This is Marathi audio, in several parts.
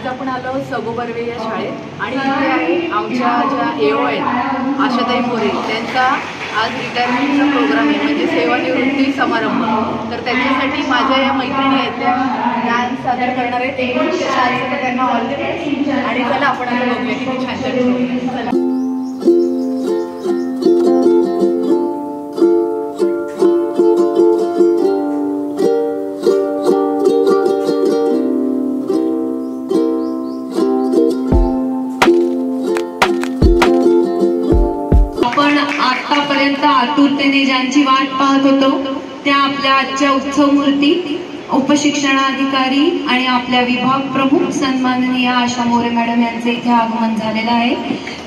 आज आपण आलो सबो बर्वे या शाळेत आणि इथे आहे आमच्या ज्या AO आहेत आशाताई मोरे त्यांचा आज रिटायरमेंटचा प्रोग्राम आहे, म्हणजे सेवानिवृत्ती समारंभ. तर त्याच्यासाठी माझ्या या मैत्रिणी आहेत त्या डान्स सादर करणार आहेत. एक गोष्ट शाळेसाठी त्यांना ऑल द बेस्ट. आणि चला आपण आता बघूया किती छान छान प्रोग्राम. चला. आतापर्यंत आतुरतेने ज्यांची वाट पाहत होतो त्या आपल्या आजच्या उत्सव मूर्ती उपशिक्षणाधिकारी आणि आपल्या विभाग प्रमुख सन्माननीय आशा मोरे मॅडम यांचे इथे आगमन झालेलं आहे.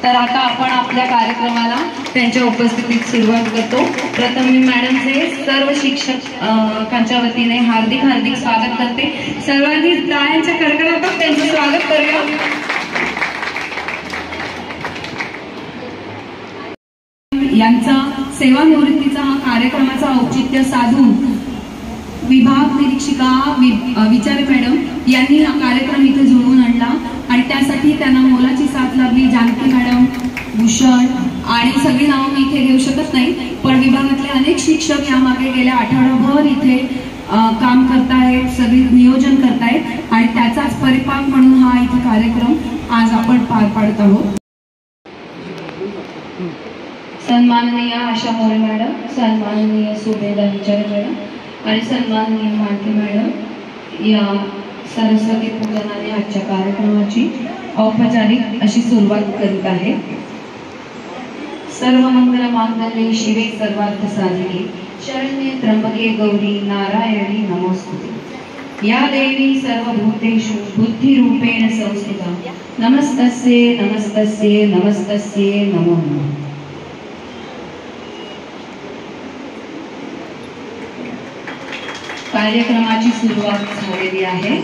तर आता आपण आपल्या कार्यक्रमाला त्यांच्या उपस्थितीत सुरुवात करतो. प्रथम मी मॅडमचे सर्व शिक्षकांच्या वतीने हार्दिक हार्दिक स्वागत करते. सर्वांनी टाळ्यांच्या कडकडाटात त्यांचं स्वागत करूया. यांचा सेवानिवृत्तीचा हा कार्यक्रमाचा औचित्य साधून विभाग निरीक्षिका विचारे मॅडम यांनी हा कार्यक्रम इथे जुळवून आणला आणि त्यासाठी त्यांना मोलाची साथ लाभली. जानकी मॅडम, भूषण आणि सगळी नावं मी इथे घेऊ शकत नाही, पण विभागातले अनेक शिक्षक यामागे गेल्या आठवडाभर इथे काम करतायत, सगळे नियोजन करतायत आणि त्याचाच परिपाक म्हणून हा इथे कार्यक्रम आज आपण पार पाडत आहोत. सन्माननीय आशा मोरे मॅडम, सन्माननीय सुभेदार विचारे मॅडम आणि सन्माननीय मानके मॅडम या सरस्वती पूजनाने आजच्या कार्यक्रमाची औपचारिक अशी सुरुवात करीत आहे. सर्व मंगल मांगल्ये शिवे सर्वार्थ साधिके शरण्ये त्र्यंबके गौरी नारायणी नमोस्तुते. या देवी सर्वभूतेषु बुद्धिरूपेण संस्थिता नमस्तस्ये नमस्तस्ये नमस्तस्ये नमो नमः. कार्यक्रमाची सुरुवात झालेली आहे.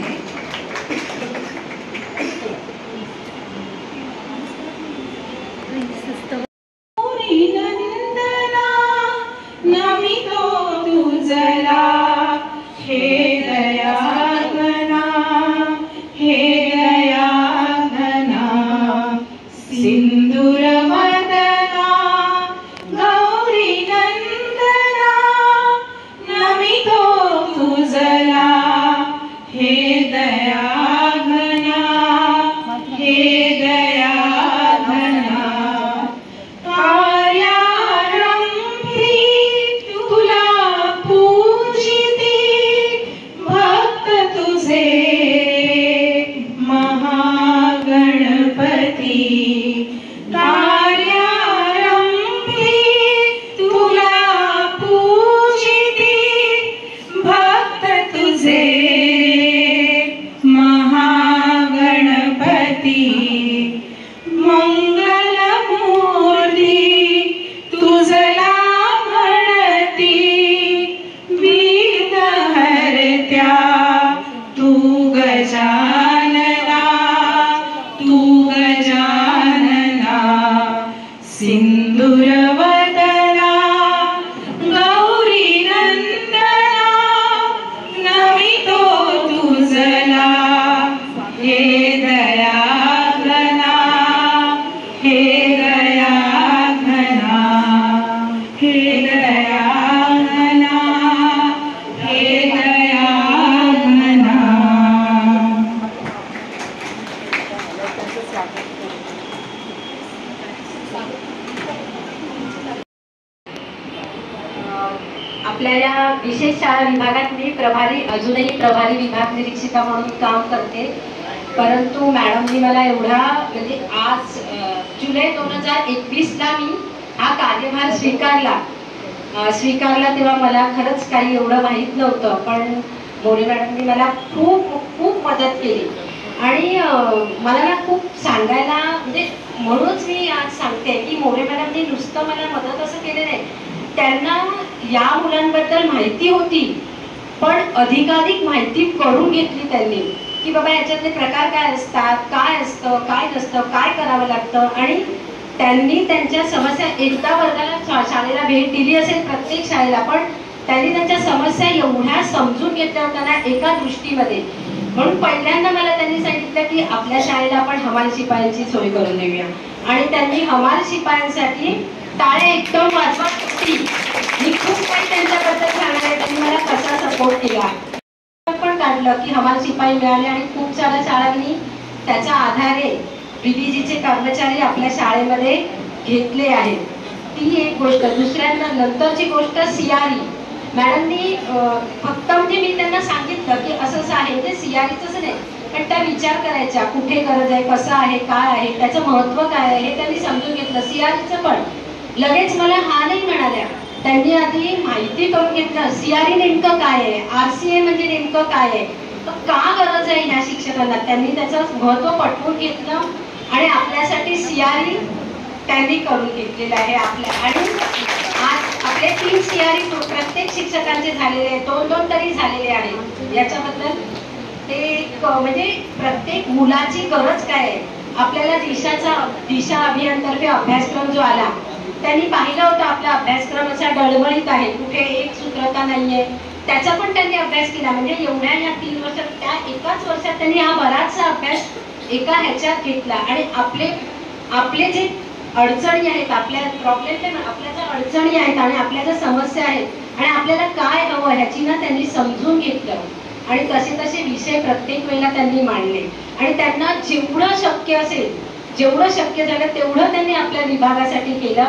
आपल्या या विशेष शाळा विभागात मी अजूनही प्रभारी विभाग निरीक्षिका म्हणून काम करते. परंतु मॅडमनी मला एवढा म्हणजे आज जुलै 2021ला मी हा कार्यभार स्वीकारला तेव्हा मला खरंच काही एवढं माहीत नव्हतं, पण मोरे मॅडमनी मला खूप मदत केली आणि मला ना खूप सांगायला म्हणजे म्हणूनच मी आज सांगते की मोरे मॅडमनी नुसतं मला मदत असं केलं नाही, त्यांना या मुलांबद्दल माहिती होती पण अधिकाधिक माहिती करून घेतली त्यांनी की बाबा याच्यातले प्रकार काय असतात, काय असतं, काय नसतं, काय करावं लागतं. आणि त्यांनी त्यांच्या समस्या एकदा वर्गाला शाळेला भेट दिली असेल प्रत्येक शाळेला, पण त्यांनी त्यांच्या समस्या एवढ्या समजून घेतल्या होत्या ना एका दृष्टीमध्ये म्हणून पहिल्यांदा मला त्यांनी सांगितलं की आपल्या शाळेला आपण हमाल शिपायांची सोय करून देऊया, आणि त्यांनी हमाल शिपायांसाठी टाळे एकदम वाजवत होती. मी खूप काही त्यांच्याबद्दल सांगणार आहे, त्यांनी मला कसा सपोर्ट केला पण काढलं की हमाल शिपाई मिळाले, आणि खूप साऱ्या शाळांनी त्याच्या आधारे बीबीजीचे कर्मचारी आपल्या शाळेमध्ये घेतले आहेत. ती एक गोष्ट. दुसऱ्यांना नंतरची गोष्ट सीआरई मॅडमनी फक्त म्हणजे मी त्यांना सांगितलं की असं असं आहे, म्हणजे सीआरईच नाही पण त्या विचार करायच्या कुठे गरज आहे, कसं आहे, काय आहे, त्याचं महत्त्व काय आहे हे त्यांनी समजून घेतलं. सीआरईचं पण लगेच मला हा नाही म्हणाल्या, त्यांनी आधी माहिती करून घेतलं सीआरई नेमकं काय आहे, आरसीए म्हणजे नेमकं काय आहे, का गरज आहे ह्या शिक्षकांना. त्यांनी त्याचं महत्त्व पटवून घेतलं आणि आपल्यासाठी सीआरई त्यांनी करून घेतलेलं आहे आपल्या. आणि आज आपले 3 सीआरई प्रत्येक शिक्षकांचे झालेले आहेत, 2-2 तरी झालेले आहेत. याच्याबद्दल ते म्हणजे प्रत्येक मुलाची गरज काय आहे. आपल्याला दिशा अभियानतर्फे अभ्यासक्रम जो आला त्यांनी पाहिलं होतं आपला अभ्यासक्रम असा डळमळीत आहे, कुठे एक सूत्रता नाहीये, त्याचा पण त्यांनी अभ्यास केला. म्हणजे एवढ्या या 3 वर्षात त्या एकाच वर्षात त्यांनी हा बराचसा अभ्यास एका ह्याच्यात घेतला. आणि आपले जे अडचणी आहेत, आपल्या प्रॉब्लेम आपल्या ज्या अडचणी आहेत आणि आपल्या ज्या समस्या आहेत आणि आपल्याला काय हवं ह्याची ना त्यांनी समजून घेतलं, आणि तसे तसे विषय प्रत्येक वेळेला त्यांनी मांडले. आणि त्यांना जेवढं शक्य असेल, जेवढं शक्य झालं तेवढं त्यांनी आपल्या विभागासाठी केलं,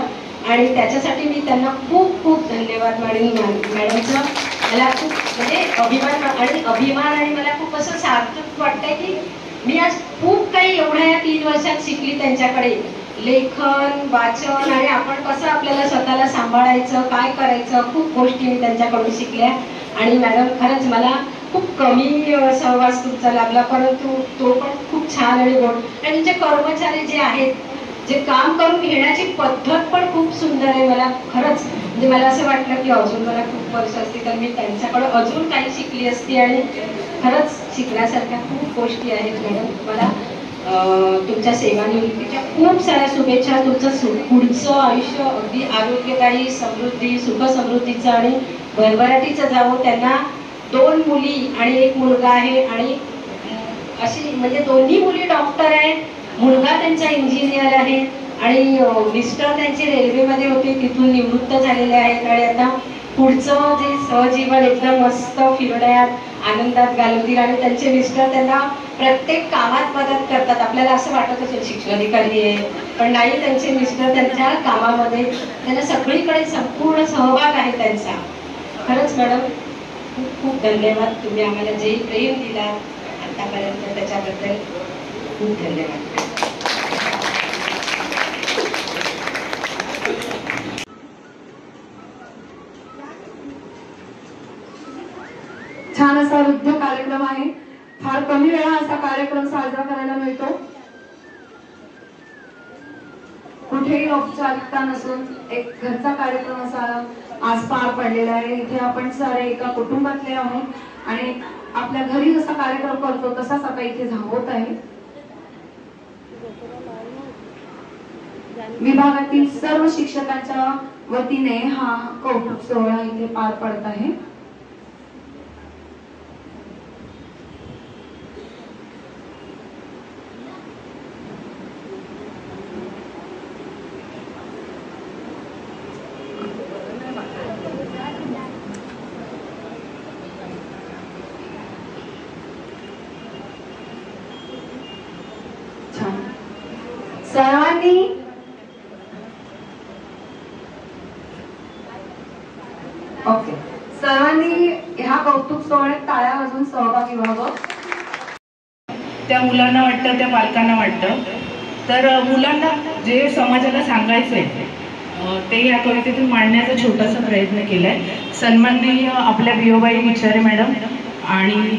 आणि त्याच्यासाठी मी त्यांना खूप खूप धन्यवाद मानेन. मॅडमचं मला खूप म्हणजे अभिमान आणि मला खूप असं सार्थक वाटतंय की मी आज खूप काही एवढ्या या 3 वर्षात शिकली त्यांच्याकडे. लेखन, वाचन, आणि आपण कसं आपल्याला स्वतःला सांभाळायचं, काय करायचं, खूप गोष्टी मी त्यांच्याकडून शिकल्या. आणि मॅडम खरंच मला खूप कमी सहवास तुमचा लागला, परंतु तो पण खूप छान आणि गोड. आणि तुमचे कर्मचारी जे आहेत, जे काम करून घेण्याची पद्धत पण खूप सुंदर आहे. मला खरंच म्हणजे मला असं वाटलं की अजून मला खूप वर्ष असती तर मी त्यांच्याकडे अजून काही शिकली असती, आणि खरंच शिकण्यासारख्या खूप गोष्टी आहेत. मॅडम मला तुमच्या सेवानिवृत्तीच्या खूप साऱ्या शुभेच्छा. तुमचं पुढचं आयुष्य अगदी आरोग्यदायी, समृद्धी, सुख समृद्धीचं आणि भरभराटीचं जावं. त्यांना 2 मुली आणि 1 मुलगा आहे, आणि अशी म्हणजे दोन्ही मुली डॉक्टर आहेत, मुलगा त्यांचा इंजिनियर आहे, आणि मिस्टर त्यांचे रेल्वेमध्ये होते, तिथून निवृत्त झालेले आहेत, आणि आता पुढचं जे सहजीवन एकदम मस्त फिरण्यात आनंदात घालवतील. आणि त्यांचे मिस्टर त्यांना प्रत्येक कामात मदत करतात. आपल्याला असं वाटत असेल शिक्षणाधिकारी आहे, पण नाही, त्यांचे मिस्टर त्यांच्या कामामध्ये त्यांना सगळीकडे संपूर्ण सहभाग आहे त्यांचा. खरंच मॅडम खूप खूप धन्यवाद. तुम्ही आम्हाला जे प्रेम दिलात आतापर्यंत त्याच्याबद्दल खूप धन्यवाद. छान असा वृद्ध कार्यक्रम आहे. फार कमी वेळा असा कार्यक्रम साजरा करायला मिळतो. कुठेही औपचारिकता नसून एक घरचा कार्यक्रम असा आज पार पडलेला आहे. इथे आपण सारे एका कुटुंबातले आहोत आणि आपल्या घरी जसा कार्यक्रम करतो तसाच आता इथे होत आहे. विभागातील सर्व शिक्षकांच्या वतीने हा कौतुक सोहळा इथे पार पडत आहे. सर्वांनी ह्या कौतुक सोहळ्यात टाळ्या वाजवून सहभागी व्हावं. त्या मुलांना वाटतं, त्या पालकांना वाटतं. तर मुलांना जे समाजाला सांगायचंय ते या कवितेतून मांडण्याचा छोटासा प्रयत्न केलाय. सन्माननीय आपल्या बिओबाई विचारे मॅडम आणि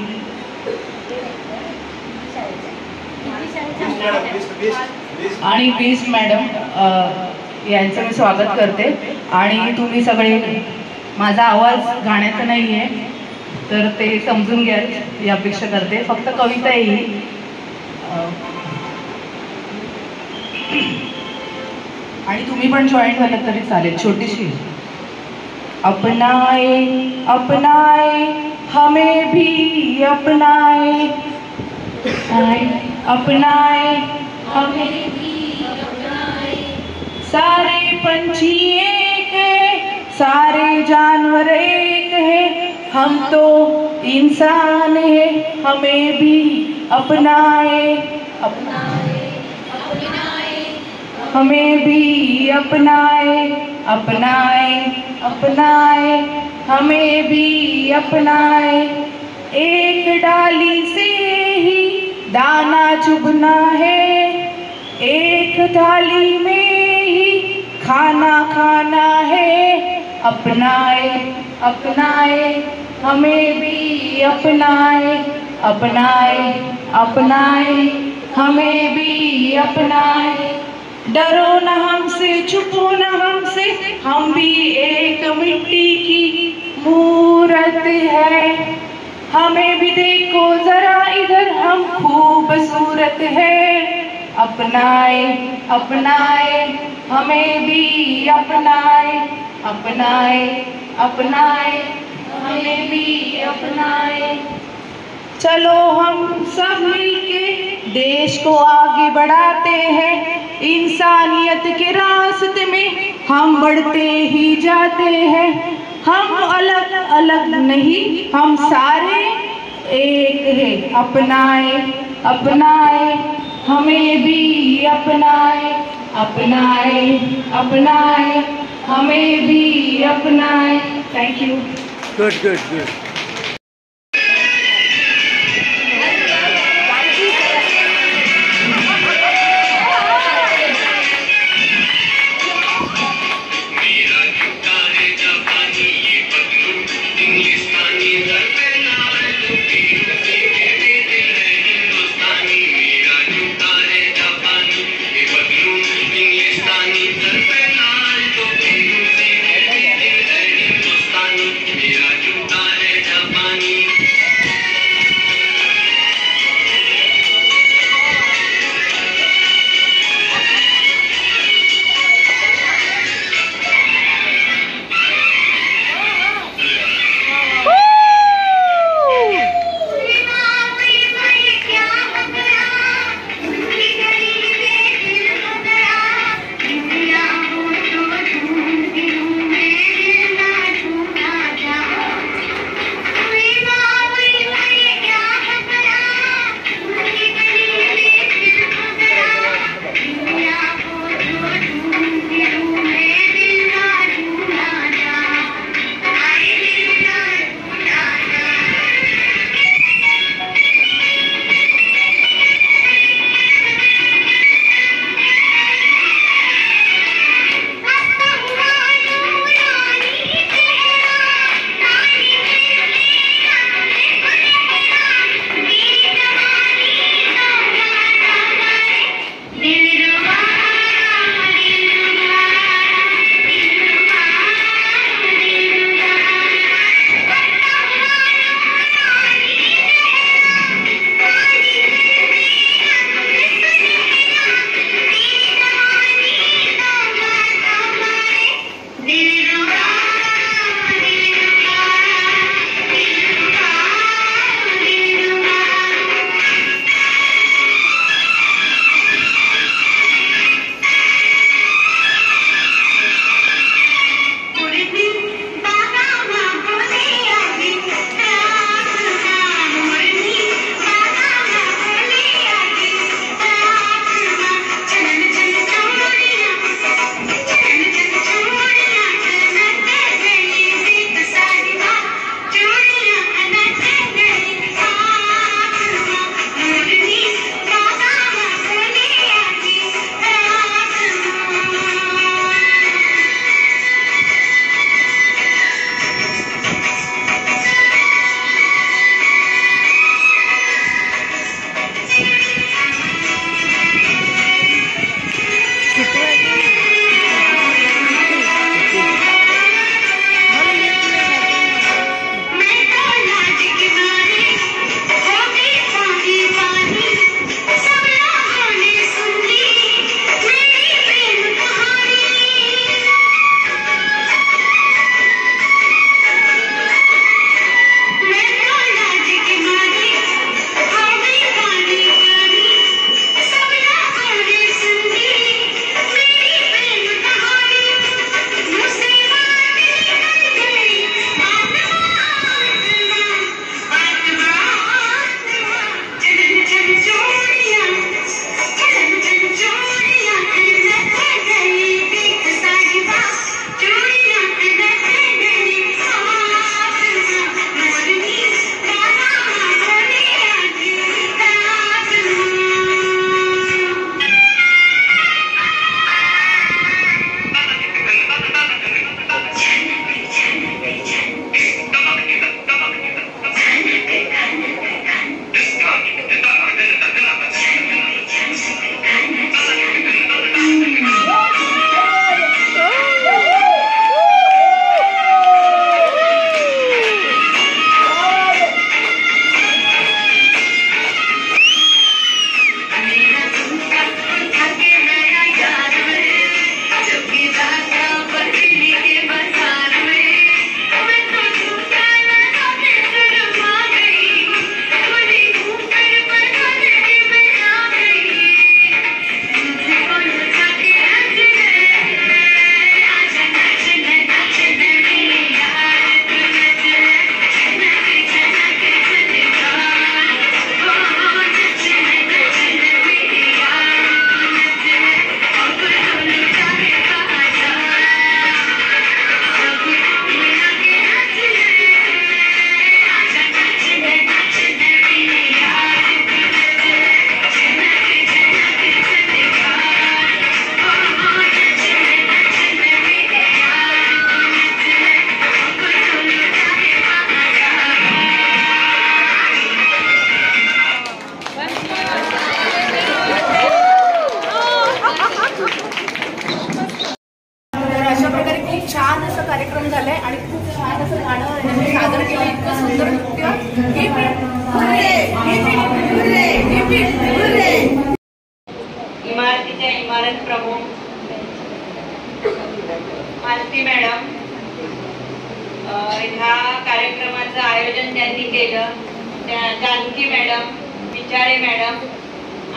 बीस्ट मॅडम यांचं मी स्वागत करते. आणि तुम्ही सगळे, माझा आवाज गाण्याचा नाही आहे तर ते समजून घ्याल ही अपेक्षा करते. फक्त कविता येईल. आणि तुम्ही पण जॉईन झालं तरी चालेल. छोटीशी. अपनाए अपनाए हमें भी अपनाए, अपनाए हमें भी अपनाए। सारे पंछी एक है, सारे जानवर एक है, हम तो इंसान है, हमें भी अपनाए अपनाए अपनाए, हमें भी अपनाए अपनाए अपनाए, हमें भी अपनाए। एक डाली से ही दाना चुभना है, एक थाली में ही खाना खाना है। अपनाए अपनाए, हमें भी अपनाए अपनाए अपनाए, हमें भी अपनाए। डरो न हमसे, छुपो न हमसे, हम भी एक मिट्टी की मूरत है। हमें भी देखो जरा इधर, हम खूबसूरत है। अपनाए अपनाए, हमें भी अपनाए अपनाए अपनाए, हमें भी अपनाए। चलो हम सब मिलके देश को आगे बढ़ाते हैं, इंसानियत के रास्ते में हम बढ़ते ही जाते हैं। हम अलग अलग नहीं, हम सारे एक हैं। अपनाए अपनाए, हमें भी अपनाए अपनाए अपनाए, हमें भी अपनाए। Thank you. Good good good. त्यांनी सादर केलं इतकं सुंदर नृत्य. इमारतीच्या इमारत प्रमुख मालती मॅडम, ह्या कार्यक्रमाचं आयोजन त्यांनी केलं, त्या जानकी मॅडम, विचारे मॅडम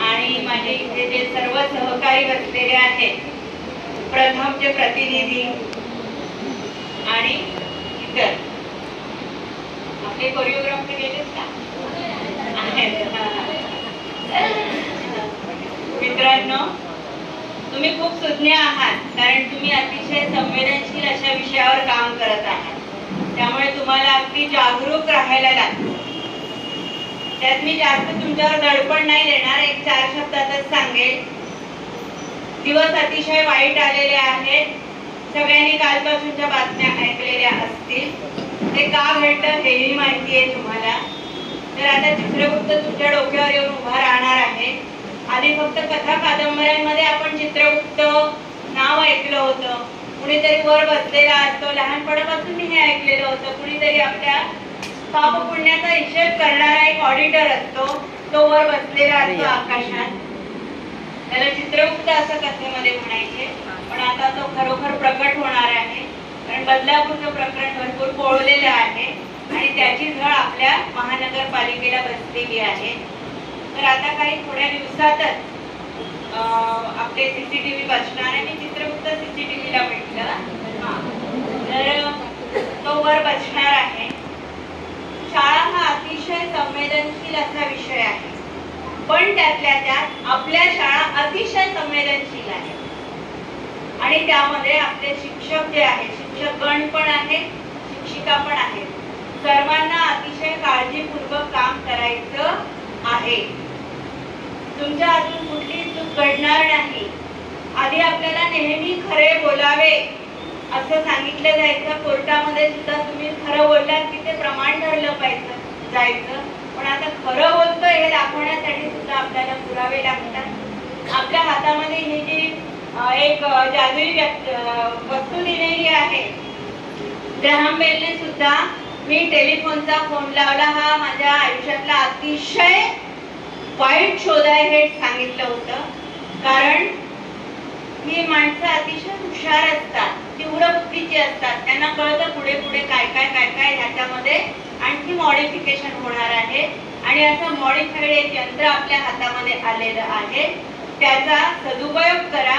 आणि माझे इथे जे सर्व सहकारी बसलेले आहेत, प्रथमचे प्रतिनिधी आणि इतर आपले कोरिओग्राफर गेलेच का मित्रांनो, तुम्ही खूप सुज्ञ आहात, कारण तुम्ही अतिशय संवेदनशील अशा विषयावर काम करत आहात. त्यामुळे तुम्हाला अगदी जागरूक राहायला लागतं. त्यात मी जास्त तुमच्यावर दडपण नाही देणार, एक 4 शब्दातच सांगेल. दिवस अतिशय वाईट आलेले आहेत. सगळ्यांनी कालपासूनच्या बातम्या ऐकलेल्या असतील. ते का घडलं हेही माहिती आहे तुम्हाला. तर आता चित्रगुप्त तुमच्या डोक्यावर येऊन उभा राहणार आहे. आधी फक्त कथा कादंबऱ्यांमध्ये आपण चित्रगुप्त नाव ऐकलं होतं. कुणीतरी वर बसलेला असतो, लहानपणापासून मी हे ऐकलेलं होतं. कुणीतरी आपल्या पाप पुण्याचा हिशेब करणारा एक ऑडिटर असतो, तो वर बसलेला असतो आकाशात. त्याला चित्रगुप्त असं कथेमध्ये म्हणायचे. पण आता तो खरोखर प्रकट होणार आहे, कारण बदलापूरचं प्रकरण भरपूर पोळलेलं आहे आणि त्याची झळ आपल्या महानगरपालिकेला बसलेली आहे. तर आता काही थोड्या दिवसातच आपले CCTV बसणार आहे. मी चित्रगुप्त CCTVला म्हटलं, तर तो वर बसणार आहे. शाळा हा अतिशय संवेदनशील असा विषय आहे, पण त्यातल्या त्यात आपल्या शाळा अतिशय संवेदनशील आहे आणि त्यामध्ये आपले शिक्षक जे आहेत, शिक्षक गण पण आहेत, शिक्षिका पण आहेत. सर्वांना अतिशय काळजीपूर्वक काम करायचं आहे. तुमच्या हातून कुठली चूक घडणार नाही. आधी आपल्याला नेहमी खरे बोलावे असं सांगितलं जायचं. कोर्टामध्ये सुद्धा तुम्ही खरं बोललात की ते प्रमाण धरलं जायचं. पण आता खरं बोलतोय हे दाखवण्यासाठी सुद्धा आपल्याला पुरावे लागतात. आपल्या हातामध्ये ही जी एक जादुई वस्तू दिलेली आहे, ग्रॅहम बेलने सुद्धा मी टेलिफोनचा फोन लावला हा माझ्या आयुष्यातला अतिशय वाईट शोध आहे हे सांगितलं होतं. कारण ही माणसं अतिशय हुशार असतात, तीव्र बुद्धीची असतात. त्यांना कळतं पुढे पुढे काय काय काय काय ह्याच्यामध्ये आणखी मॉडिफिकेशन होणार आहे. आणि असं मॉडिफाईड एक यंत्र आपल्या हातामध्ये आलेलं आहे. त्याचा सदुपयोग करा.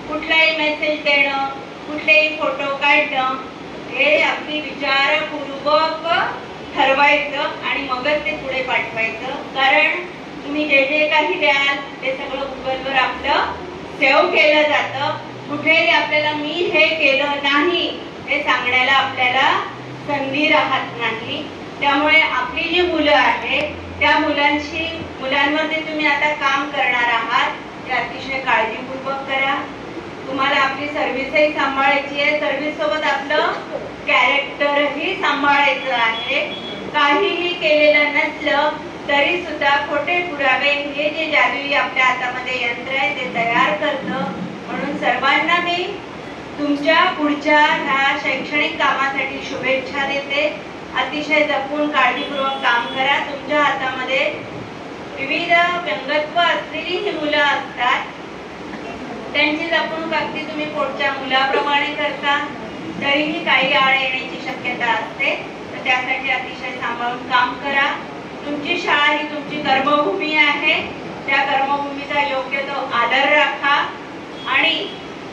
कुठलाही मेसेज देणं, कुठलेही फोटो काढणं हे अगदी विचारपूर्वक ठरवायचं आणि मगच ते पुढे पाठवायचं. कारण तुम्ही जे जे काही द्याल ते सगळं गुगलवर आपलं सेव्ह केलं जातं. कुठेही आपल्याला मी हे केलं नाही हे सांगण्याला आपल्याला संधी राहत नाही. त्यामुळे आपली जी मुलं आहेत त्या मुलांवरती तुम्ही आता काम करणार आहात ते अतिशय काळजीपूर्वक करा. तुम्हाला आपली सर्व्हिसही सांभाळायची आहे. सर्व्हिस सोबत आपलं कॅरेक्टरही सांभाळायचं आहे. काहीही केलेलं नसलं तरी सुद्धा खोटे पुरावे हे जे जादुई आपल्या हातामध्ये यंत्र आहे ते तयार करतं. म्हणून सर्वांना मी तुमच्या पुढच्या ह्या शैक्षणिक कामासाठी शुभेच्छा देते. अतिशय जपून काळजीपूर्वक काम करा. तुमच्या हातामध्ये विविध व्यंगत्व असलेली ही मुलं असतात. त्यांची जपणूक अगदी तुम्ही पुढच्या मुलाप्रमाणे करता तरीही काही आळ येण्याची शक्यता असते. तर त्यासाठी अतिशय सांभाळून काम करा. तुमची शाळा ही तुमची कर्मभूमी आहे. त्या कर्मभूमीचा योग्य तो आदर राखा आणि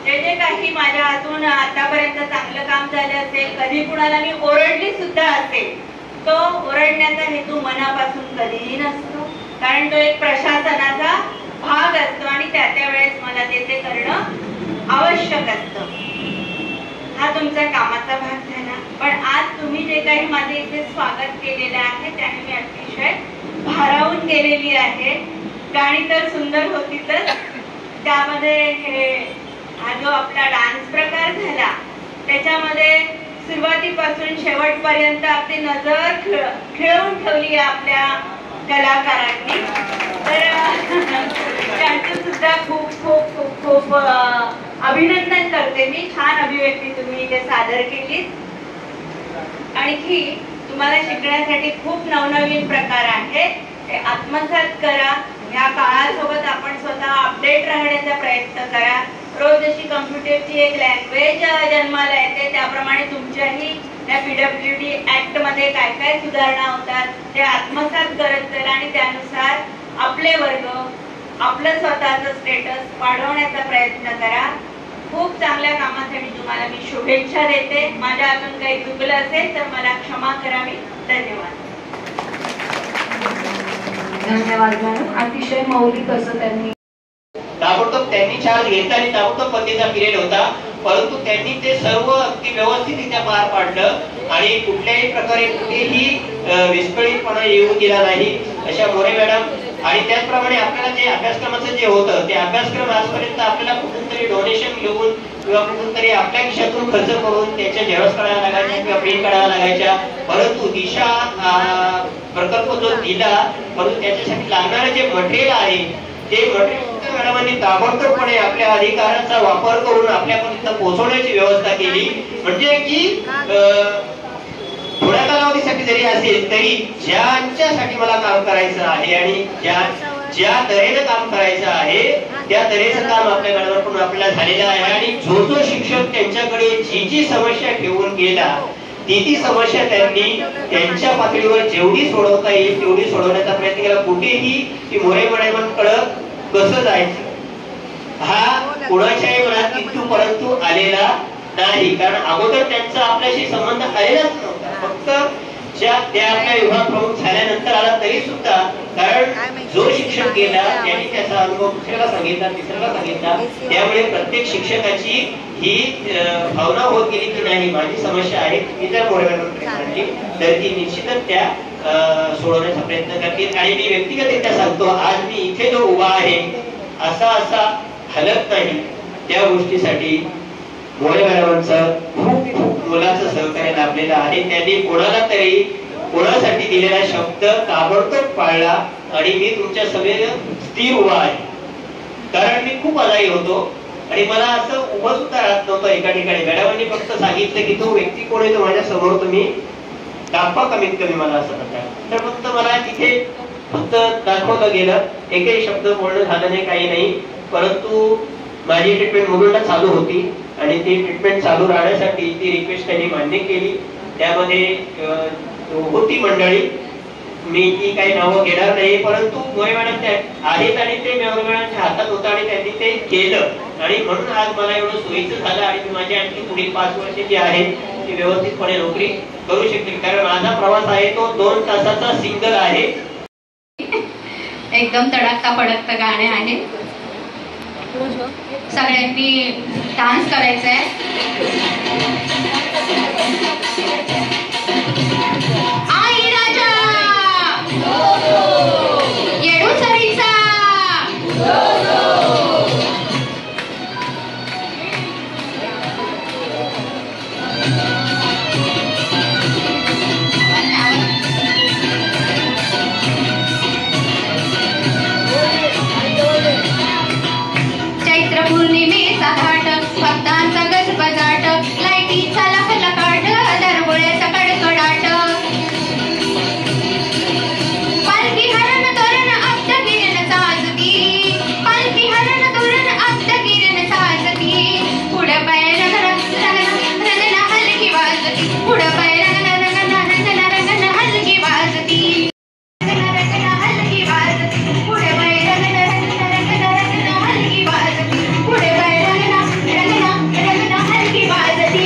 जे जे काही माझ्या हातून आतापर्यंत चांगलं काम झालं असेल, कधी कुणाला मी ओरडली सुद्धा असेल, तो ओरडण्याचा हेतू मनापासून कधीही नसतो. कारण तो एक प्रशासनाचा भाग असतो आणि त्या वेळेस मला ते करणं आवश्यक असतं. हा तुमचा कामाचा भाग झाला. पण आज तुम्ही जे काही माझे इथे स्वागत केलेलं आहे त्याने मी अतिशय भारावून गेलेली आहे. गाणी तर सुंदर होतीच, त्यामध्ये हा जो आपला डान्स प्रकार झाला त्याच्यामध्ये सुरुवातीपासून शेवटपर्यंत आपली नजर खिळवून ठेवली आपल्या कलाकारांनी. तर त्यांचं सुद्धा खूप खूप खूप खूप अभिनंदन करते मी. छान अभिव्यक्ती तुम्ही इथे सादर केली. आणखी तुम्हाला शिकण्यासाठी खूप नवनवीन प्रकार आहेत, ते आत्मसात करा. या काळासोबत आपण स्वतः अपडेट राहण्याचा प्रयत्न करा. रोज जशी कम्प्युटरची एक लँग्वेज जन्माला येते त्याप्रमाणे तुमच्याही या PWD ऍक्ट मध्ये काय काय सुधारणा होतात ते आत्मसात करत चला आणि त्यानुसार आपले वर्ग, आपलं स्वतःचं स्टेटस वाढवण्याचा प्रयत्न करा. खूप चांगल्या कामासाठी तुम्हाला मी शुभेच्छा देते. माझ्या हातून काही चुकलं असेल तर मला क्षमा करावी. धन्यवाद. धन्यवाद मॅडम. अतिशय मौलिक असं ताबडतोब त्यांनी चार्ज घेतला आणि ताबडतोब पतीचा पिरियड होता, परंतु त्यांनी ते सर्व अगदी व्यवस्थितरित्या पार पाडलं आणि कुठल्याही प्रकारे कुठेही विस्कळीतपणा येऊ दिला नाही अशा मोरे मॅडम. आणि त्याचप्रमाणे आपल्याला जे अभ्यासक्रमाचं जे होतं ते अभ्यासक्रम आजपर्यंत आपल्याला कुठून तरी डोनेशन घेऊन किंवा कुठून तरी आपल्या खिशातून खर्च करून त्याच्या झेरॉक्स काढायला लागायच्या किंवा प्रिंट काढायला लागायच्या, परंतु दिशा प्रकल्प जो दिला, परंतु त्याच्यासाठी लागणारे जे मटेरियल आहे ते मटेरियल मॅडमांनी ताबडतोबपणे आपल्या अधिकाराचा वापर करून आपल्यापर्यंत पोहोचवण्याची व्यवस्था केली. म्हणजे की थोड्या कालावधीसाठी जरी असेल तरी ज्यांच्यासाठी मला काम करायचं आहे आणि ज्या तऱ्हेनं काम करायचं आहे त्या तऱ्हेचं काम आपल्या मॅडमांकडून आपल्याला झालेलं आहे. आणि जो जो शिक्षक त्यांच्याकडे जी समस्या ठेवून गेला ती समस्या त्यांनी त्यांच्या पातळीवर जेवढी सोडवता येईल तेवढी सोडवण्याचा प्रयत्न केला. कुठेही ती मोरे मॅडमांकडे कसं जायचं हा कोणाच्याही मनात इथून आलेला नाही, कारण अगोदर त्यांचा आपल्याशी संबंध आलेलाच नव्हता. फक्त त्या आपल्या विभाग प्रमुख झाल्यानंतर आला तरी सुद्धा, कारण जो शिक्षक गेला त्यांनी त्याचा अनुभव दुसऱ्याला सांगितला, तिसऱ्याला सांगितला, त्यामुळे प्रत्येक शिक्षकाची ही भावना होत गेली की नाही माझी समस्या आहे मी जर मोरेमॅडमकडे मांडली तर ती निश्चितच त्या सोडवण्याचा प्रयत्न करतील. आणि मी व्यक्तिगतरित्या सांगतो, आज मी इथे जो उभा आहे असा हलत नाही, त्या गोष्टीसाठी मोरे मॅडमांचं खूप मोलाचं सहकार्य लाभलेलं आहे. त्यांनी कोणासाठी दिलेला शब्द ताबडतोब पाळला आणि मी तुमच्या सभेत स्थिर उभा आहे. कारण मी खूप आजारी होतो आणि मला असं उभं सुद्धा राहत नव्हतं एका ठिकाणी. मॅडमांनी फक्त सांगितलं की तो व्यक्ती कोण आहे तो माझ्या समोर तुम्ही दाखवा कमीत कमी मला असं म्हणतात. तर फक्त मला तिथे फक्त दाखवलं गेलं, एकही शब्द बोलणं झालं नाही, काही नाही. परंतु माझी ट्रीटमेंट मुलुंडला चालू होती आणि ती ट्रीटमेंट चालू राहण्यासाठी ती रिक्वेस्ट त्यांनी मान्य केली. त्यामध्ये होती मंडळी, मी ती काही नावं घेणार नाही, परंतु मोरे मॅडम त्या आहेत आणि ते मोरे मॅडमच्या हातात होतं आणि त्यांनी ते केलं. आणि म्हणून आज मला एवढं सोयीचं झालं आणि मी माझी आणखी पुढील 5 वर्ष जी आहे ती व्यवस्थितपणे नोकरी करू शकतील. कारण माझा प्रवास आहे तो 2 तासाचा सिंगल आहे. एकदम तडकता फडकता गाणे आहे. सगळ्यांनी डान्स करायचा आहे. आई राजा येडू चरीचा चैत्र पौर्णिमेचा घाट भक्तांचा गजबजाट लाईटीचा लखलखाट दरवळ्याचा कडकडाट पालखी हरण तोरण अब्द किरण साजती पालखी हरण तोरण अब्द किरण साजती पुढं पाय रंगना हलकी वाजती पुढं पाय रंगना हलकी वाजती हलकी वाजती पुढे पाय रंगना हलकी वाजती पुढे पाय रंगना हलकी वाजती.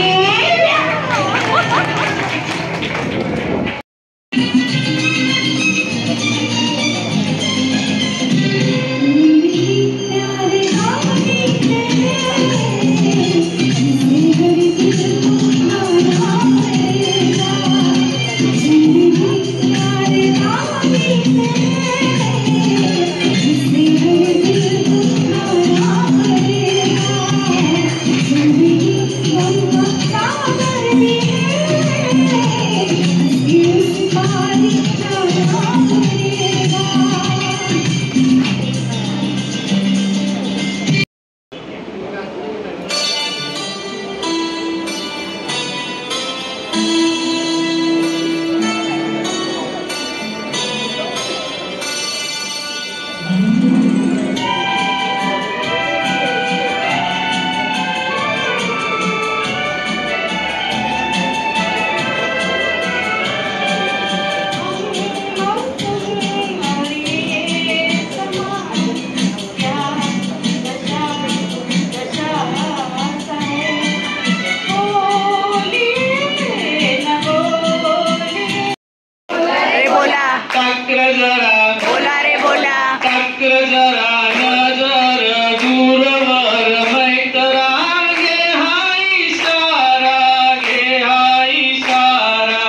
तक्र जरा बोला रे बोला तक्र जरा नजर दूरवर मैत्रा घे हा इशारा घे हा इशारा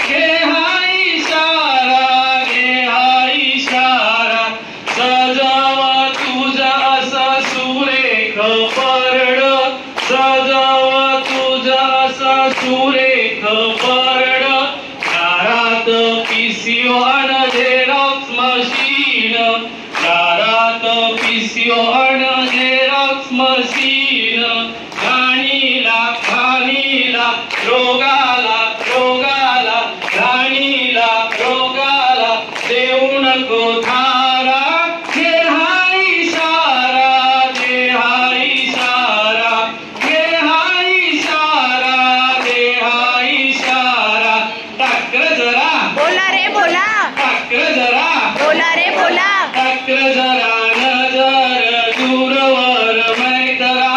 घे हा इशारा घे हा इशारा सजाव तुझा असा सुरेख परड सजाव तुझा असा सुरेख परड दारात पिसिओ अन झेरॉक्स मशीन दारात पिसिओ अन झेरॉक्स मशीन घाणीला घाणीला रोगाला रोगाला घाणीला रोगाला देऊ नको थारा घे हा इशारा घे हा इशारा घे हा इशारा घे हा इशारा टक्कर जरा बोला रे बोला टक्कर जरा बोला रे बोला टक्कर जरा नजर दूरवर मैत्रा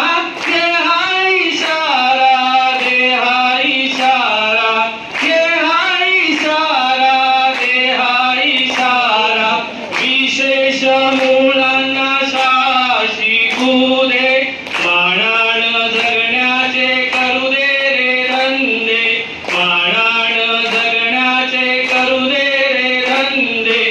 घे हा इशारा घे हा इशारा घे हा इशारा घे हा इशारा विशेष मुलांना शाळा शिकू दे मानाण जगण्याचे करू दे रे धंदे मानाण जगण्याचे करू दे रे धंदे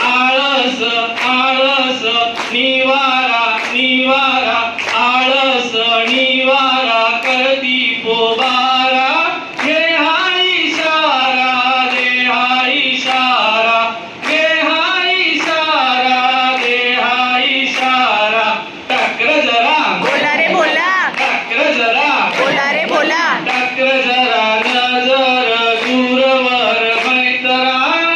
आळस आळस निवारा निवारा आळस निवारा करती पोबारा घे हा इशारा दे हा इशारा घे हा इशारा दे हा इशारा टक्कर जरा बोला रे बोला टक्कर जरा बोला रे बोला टक्कर जरा नजर दूरवर मैत्रा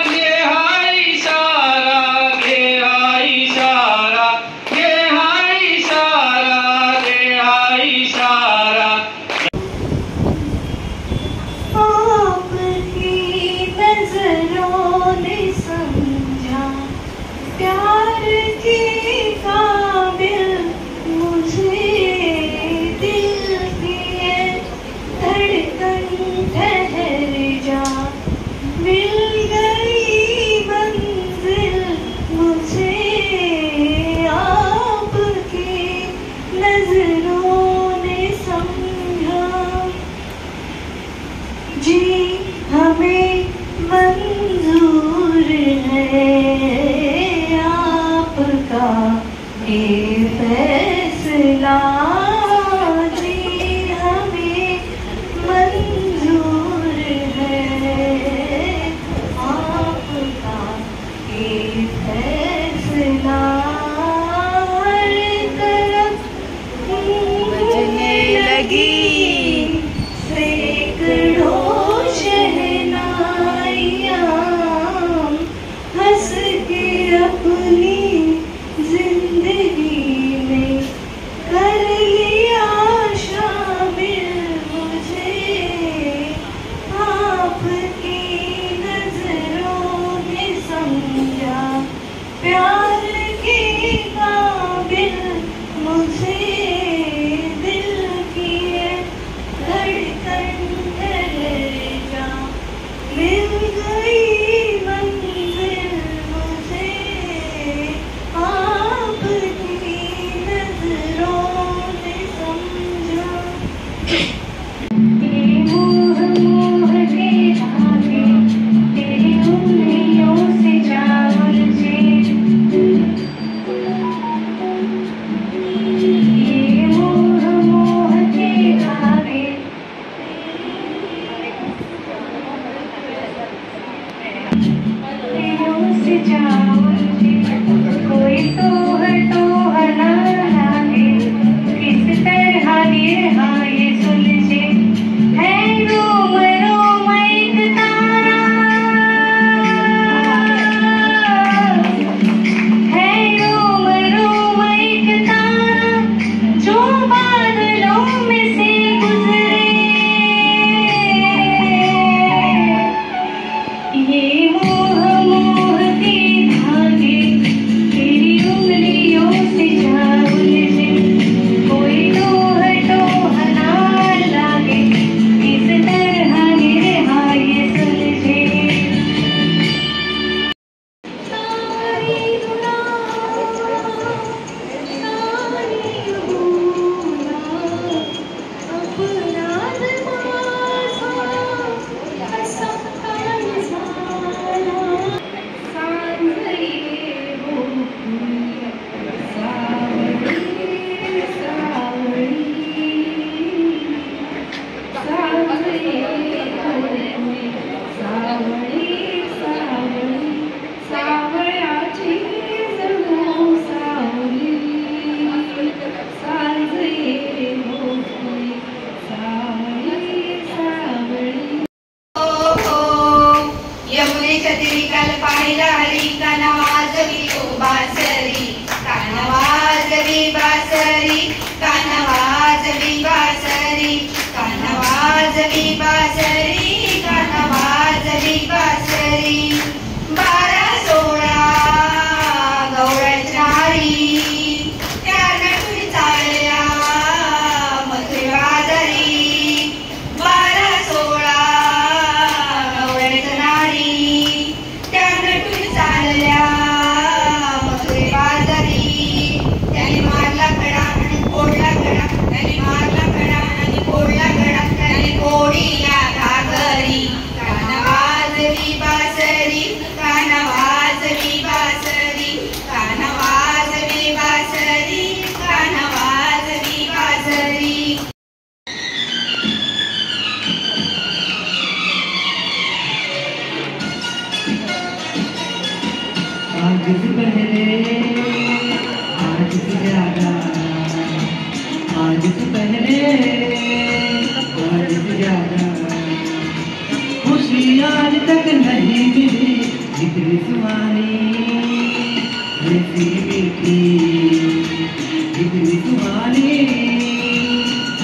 घे हा इशारा घे हा इशारा घे हा इशारा घे हा इशारा आपकी नजरों ने समझा प्यार के काबिल मुझे दिल की धड़कन ठहर जा मिल गई मंजिल मुझे आपकी नजरों ने समझा जी हमें मंजूर है आपका ये फैसला जी हमें मंजूर है आपका ये फैसला हर तरफ बजने लगी सैकड़ों शहनाइयाँ हंस के अपनी जिंदगी में कर लिया शामिल मुझे आपकी नजरों ने समझा प्यार के काबिल मुझे दिल की धड़कन ठहर जा मिल गई मंजिल मुझे आपकी नजरों ने समझा ये मोह मोह के धागे तेरी उंगलियों से जा उलझे ये मोह मोह के धागे उंगलियों से जा उलझे कोई तो ना लागे किस तरह ये हाँ ये सुलझे है रोम रोम एक तारा है रोम रोम एक तारा जो बादलों में से गुजरे ये मोह मोह के धागे तेरी उंगलियों से जा उलझे कोई तो ना लागे किस तरह ये हाँ ये सुलझे छत्री काल पाहिला हरी काना वाजवी ओ बासरी काना वाजवी बासरी काना वाजवी बासरी काना वाजवी बासरी काना वाजवी बासरी 12-16 गवळ्याच्या नारी त्या नटून चालल्या मथुरे बाजारी 12-16 गवळ्याच्या नारी त्या नटून चालल्या मथुरे बाजारी त्याने मारला कडा आणि फोडला कडा त्याने मारला कडा आणि फोडला कडा त्याने फोडीला घागरी काना वाजवी बासरी काना वाजवी बासरी काना वाजवी बासरी काना वाजवी बासरी आज से पहले आज से ज्यादा आज से पहले आज से ज्यादा खुशी आज तक नहीं मिली जितनी सुहानी ऐसी मीठी जितनी सुहानी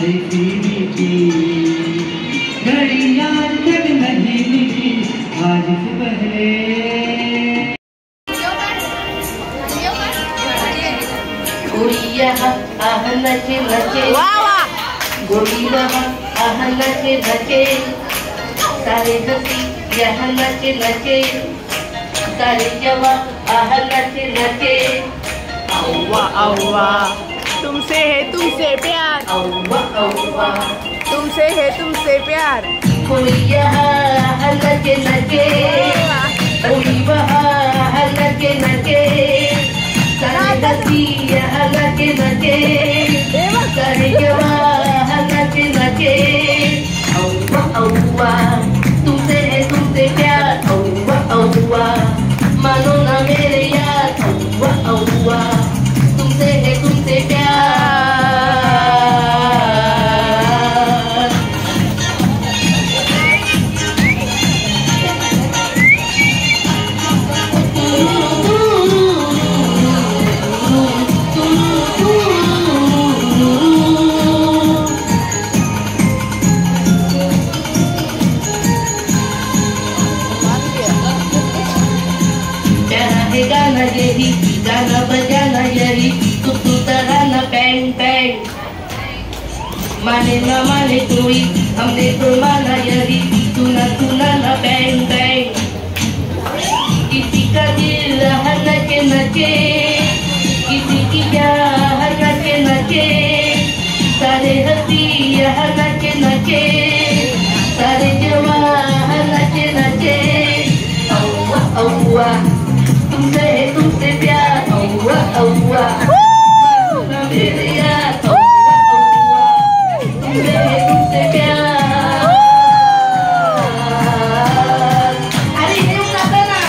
ऐसी मीठी घड़ी आज तक नहीं मिली आज से पहले गोरिया आहनाचे नचे गोरिया आहनाचे नचे सारे हसी आहनाचे नचे सारे जवा आहनाचे नचे अव्वा अव्वा तुमसे है तुमसे प्यार अव्वा अव्वा तुमसे है तुमसे प्यार गोरिया आहनाचे नचे गोरिया आहनाचे नचे सारे हसी आहनाचे नचे सारे जवा आहनाचे नचे अव्वा अव्वा तुमसे है तुमसे प्यार अव्वा अव्वा मानो ना मेरे यार अव्वा अव्वा तुमसे है तुमसे प्यार गाना यही गाना बजाना यही तू तराना बैंग बैंग माने ना माने कोई हमने तो माना यही सुना ना बैंग बैंग किसी का दिल नचे नचे किसी की जान नचे नचे सारे हंसी नचे नचे सारे जवान नचे नचे अव्वा अव्वा तुमसे प्यार अव्वा अव्वा मेरे यार अव्वा अव्वा तुमसे प्यार अरे हे उन्हातं ना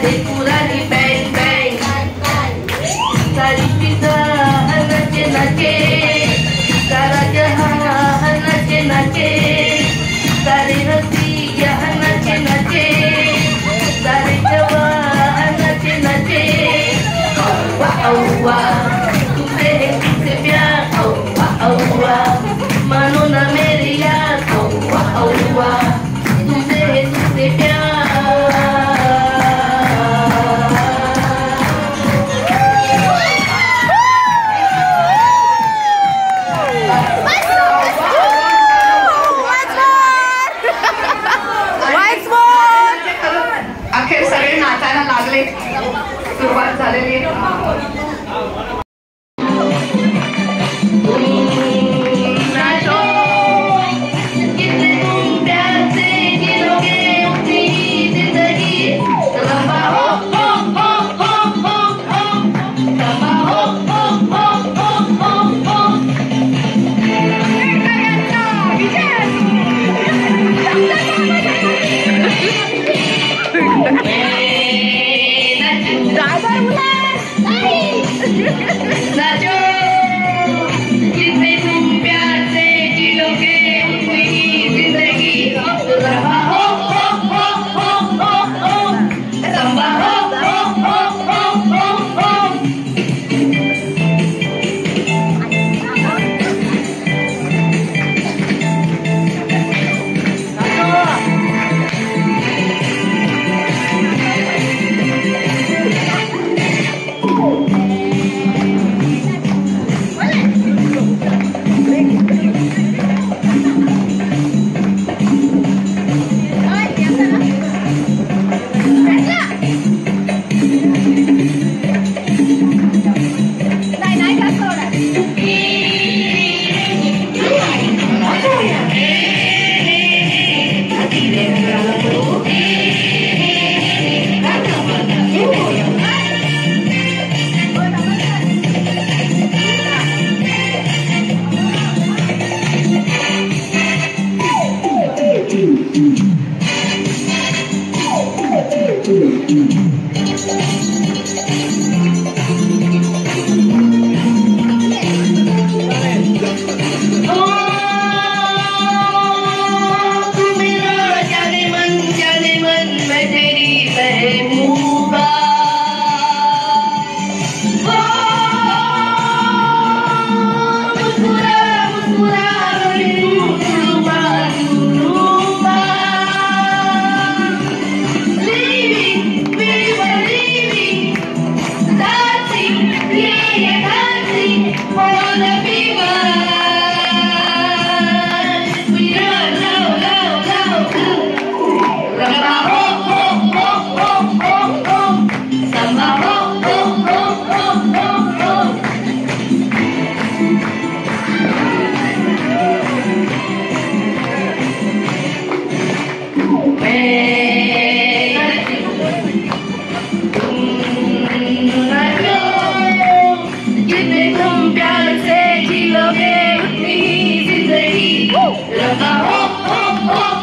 दे पुरानी बैंग बैंग सारी फिजा नचे नचे सारा जहां नचे नचे सारे रसिया नचे नचे सारे जवान नचे नचे औवा औवा तुझसे प्यार औवा औवा मानो ना मेरी याद औवा औवा तुझसे प्यार अखेर सगळे नाचायला लागले. सुरुवात झालेली आहे. Love,